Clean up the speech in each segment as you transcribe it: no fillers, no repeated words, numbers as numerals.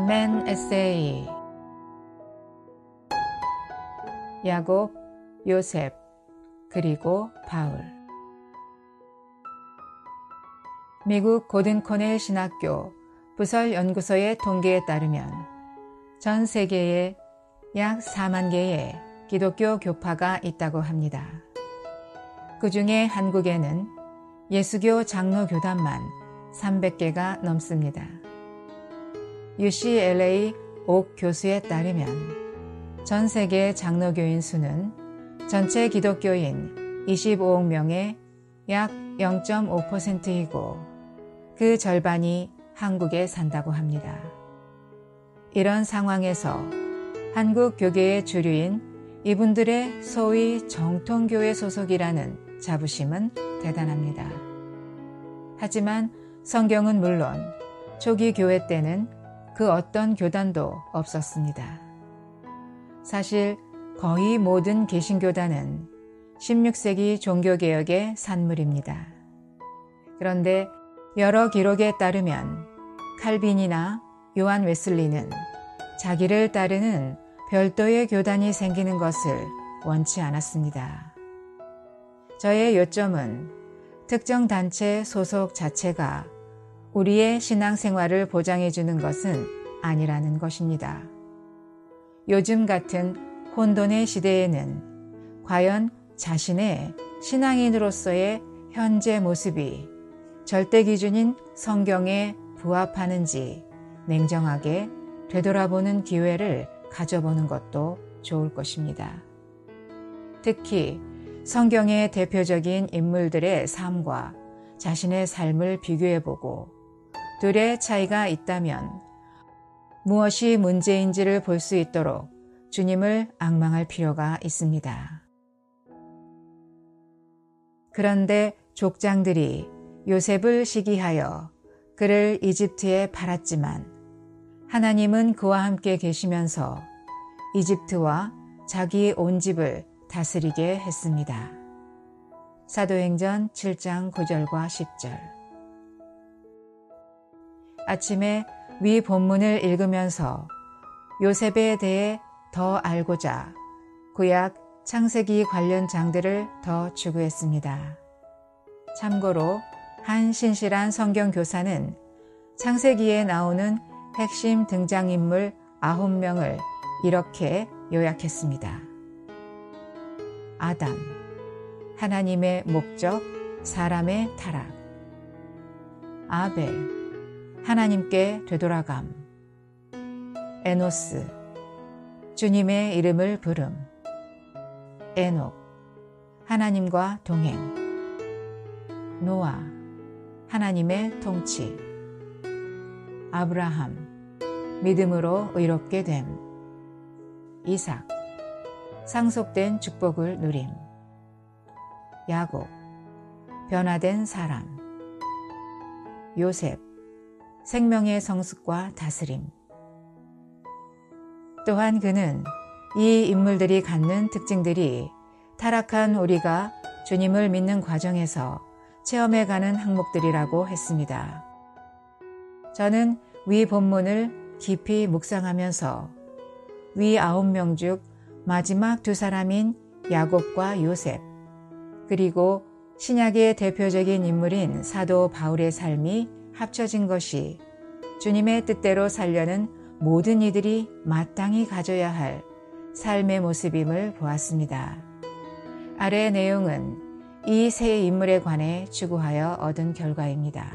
원맨 에세이 야곱, 요셉, 그리고 바울. 미국 고든 코넬 신학교 부설연구소의 통계에 따르면 전 세계에 약 4만 개의 기독교 교파가 있다고 합니다. 그 중에 한국에는 예수교 장로교단만 300개가 넘습니다. UCLA 옥 교수에 따르면 전 세계 장로교인 수는 전체 기독교인 25억 명의 약 0.5%이고 그 절반이 한국에 산다고 합니다. 이런 상황에서 한국 교계의 주류인 이분들의 소위 정통교회 소속이라는 자부심은 대단합니다. 하지만 성경은 물론 초기 교회 때는 그 어떤 교단도 없었습니다. 사실 거의 모든 개신교단은 16세기 종교개혁의 산물입니다. 그런데 여러 기록에 따르면 칼빈이나 요한 웨슬리는 자기를 따르는 별도의 교단이 생기는 것을 원치 않았습니다. 저의 요점은 특정 단체 소속 자체가 우리의 신앙생활을 보장해주는 것은 아니라는 것입니다. 요즘 같은 혼돈의 시대에는 과연 자신의 신앙인으로서의 현재 모습이 절대 기준인 성경에 부합하는지 냉정하게 되돌아보는 기회를 가져보는 것도 좋을 것입니다. 특히 성경의 대표적인 인물들의 삶과 자신의 삶을 비교해보고 둘의 차이가 있다면 무엇이 문제인지를 볼 수 있도록 주님을 앙망할 필요가 있습니다. 그런데 족장들이 요셉을 시기하여 그를 이집트에 팔았지만 하나님은 그와 함께 계시면서 이집트와 자기 온 집을 다스리게 했습니다. 사도행전 7장 9절과 10절. 아침에 위 본문을 읽으면서 요셉에 대해 더 알고자 구약 창세기 관련 장들을 더 추구했습니다. 참고로 한 신실한 성경 교사는 창세기에 나오는 핵심 등장인물 9명을 이렇게 요약했습니다. 아담, 하나님의 목적, 사람의 타락. 아벨, 하나님께 되돌아감. 에노스, 주님의 이름을 부름. 에녹, 하나님과 동행. 노아, 하나님의 통치. 아브라함, 믿음으로 의롭게 됨. 이삭, 상속된 축복을 누림. 야곱, 변화된 사람. 요셉, 생명의 성숙과 다스림. 또한 그는 이 인물들이 갖는 특징들이 타락한 우리가 주님을 믿는 과정에서 체험해가는 항목들이라고 했습니다. 저는 위 본문을 깊이 묵상하면서 위 9명 중 마지막 두 사람인 야곱과 요셉, 그리고 신약의 대표적인 인물인 사도 바울의 삶이 합쳐진 것이 주님의 뜻대로 살려는 모든 이들이 마땅히 가져야 할 삶의 모습임을 보았습니다. 아래 내용은 이 세 인물에 관해 추구하여 얻은 결과입니다.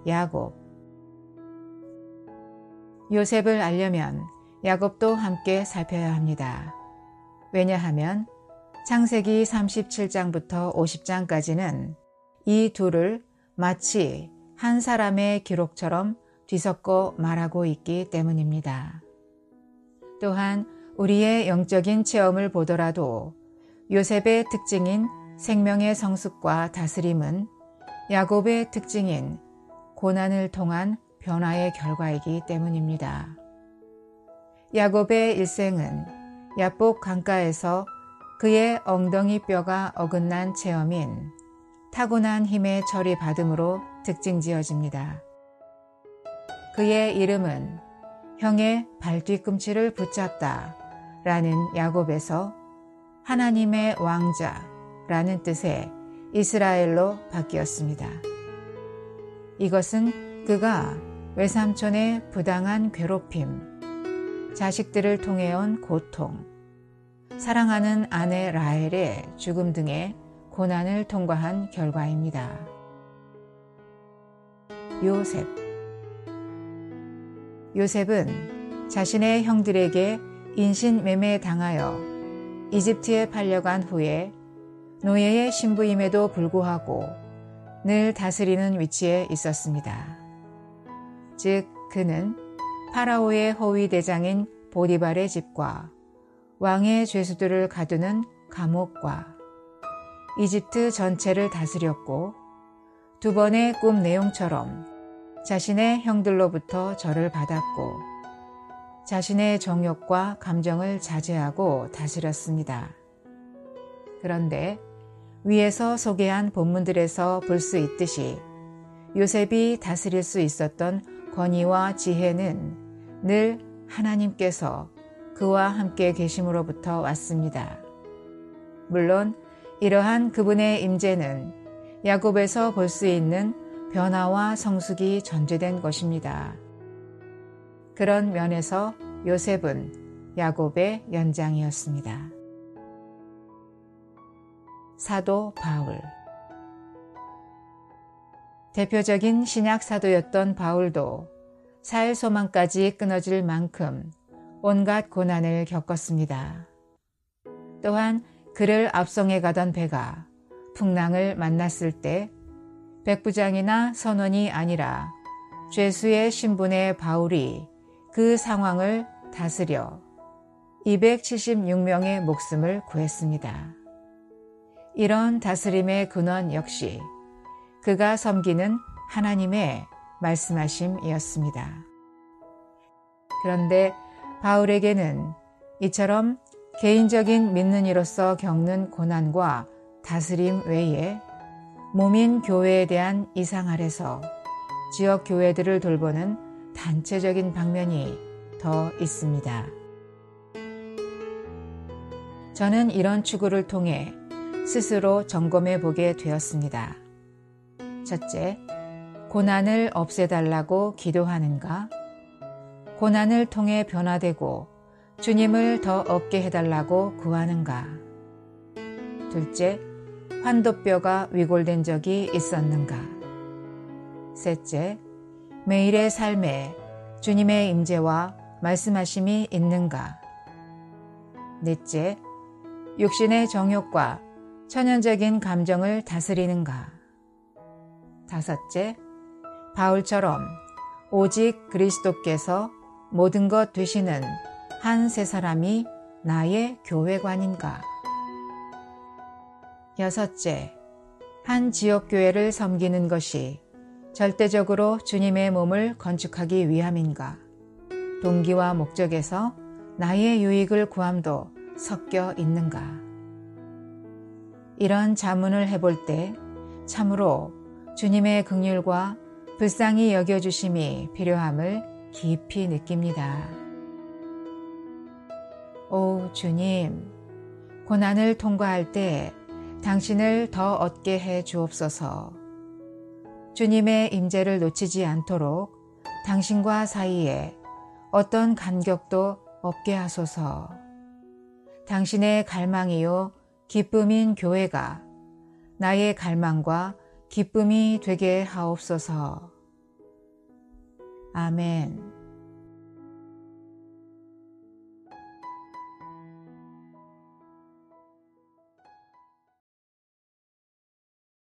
야곱. 요셉을 알려면 야곱도 함께 살펴야 합니다. 왜냐하면 창세기 37장부터 50장까지는 이 둘을 마치 한 사람의 기록처럼 뒤섞어 말하고 있기 때문입니다. 또한 우리의 영적인 체험을 보더라도 요셉의 특징인 생명의 성숙과 다스림은 야곱의 특징인 고난을 통한 변화의 결과이기 때문입니다. 야곱의 일생은 야복 강가에서 그의 엉덩이 뼈가 어긋난 체험인 타고난 힘의 처리 받음으로 특징지어집니다. 그의 이름은 형의 발뒤꿈치를 붙잡다 라는 야곱에서 하나님의 왕자 라는 뜻의 이스라엘로 바뀌었습니다. 이것은 그가 외삼촌의 부당한 괴롭힘, 자식들을 통해 온 고통, 사랑하는 아내 라헬의 죽음 등의 고난을 통과한 결과입니다. 요셉은 자신의 형들에게 인신매매당하여 이집트에 팔려간 후에 노예의 신부임에도 불구하고 늘 다스리는 위치에 있었습니다. 즉 그는 파라오의 호위대장인 보디발의 집과 왕의 죄수들을 가두는 감옥과 이집트 전체를 다스렸고 두 번의 꿈 내용처럼 자신의 형들로부터 절을 받았고 자신의 정욕과 감정을 자제하고 다스렸습니다. 그런데 위에서 소개한 본문들에서 볼 수 있듯이 요셉이 다스릴 수 있었던 권위와 지혜는 늘 하나님께서 그와 함께 계심으로부터 왔습니다. 물론 이러한 그분의 임재는 야곱에서 볼 수 있는 변화와 성숙이 전제된 것입니다. 그런 면에서 요셉은 야곱의 연장이었습니다. 사도 바울. 대표적인 신약 사도였던 바울도 살 소망까지 끊어질 만큼 온갖 고난을 겪었습니다. 또한 그를 앞송해 가던 배가 풍랑을 만났을 때 백부장이나 선원이 아니라 죄수의 신분의 바울이 그 상황을 다스려 276명의 목숨을 구했습니다. 이런 다스림의 근원 역시 그가 섬기는 하나님의 말씀하심이었습니다. 그런데 바울에게는 이처럼 개인적인 믿는 이로서 겪는 고난과 다스림 외에 몸인 교회에 대한 이상 아래서 지역 교회들을 돌보는 단체적인 방면이 더 있습니다. 저는 이런 추구를 통해 스스로 점검해 보게 되었습니다. 첫째, 고난을 없애달라고 기도하는가? 고난을 통해 변화되고 주님을 더 얻게 해달라고 구하는가? 둘째, 환도뼈가 위골된 적이 있었는가? 셋째, 매일의 삶에 주님의 임재와 말씀하심이 있는가? 넷째, 육신의 정욕과 천연적인 감정을 다스리는가? 다섯째, 바울처럼 오직 그리스도께서 모든 것 되시는 한 세 사람이 나의 교회관인가? 여섯째, 한 지역교회를 섬기는 것이 절대적으로 주님의 몸을 건축하기 위함인가? 동기와 목적에서 나의 유익을 구함도 섞여 있는가? 이런 자문을 해볼 때 참으로 주님의 긍휼과 불쌍히 여겨주심이 필요함을 깊이 느낍니다. 오 주님, 고난을 통과할 때 당신을 더 얻게 해 주옵소서. 주님의 임재를 놓치지 않도록 당신과 사이에 어떤 간격도 없게 하소서. 당신의 갈망이요 기쁨인 교회가 나의 갈망과 기쁨이 되게 하옵소서. 아멘.